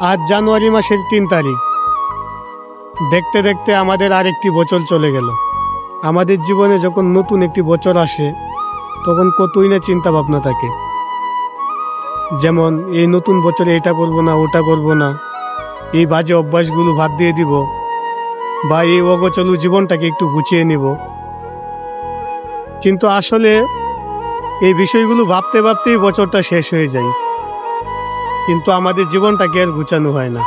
আজ জানুয়ারি মাসের 3 তারিখ। দেখতে দেখতে আমাদের আরেকটি বছর চলে গেল। আমাদের জীবনে যখন নতুন একটি বছর আসে তখন কতই না চিন্তা ভাবনা থাকে, যেমন এই নতুন বছরে এটা করব না, ওটা করব না, এই বাজে অভ্যাসগুলো বাদ দিয়ে দিব, বা এই অগোচলু জীবনটাকে একটু গুছিয়ে নিব। কিন্তু আসলে এই বিষয়গুলো ভাবতে ভাবতেই বছরটা শেষ হয়ে যায়, কিন্তু আমাদের জীবনটাকে আর গুছানো হয় না।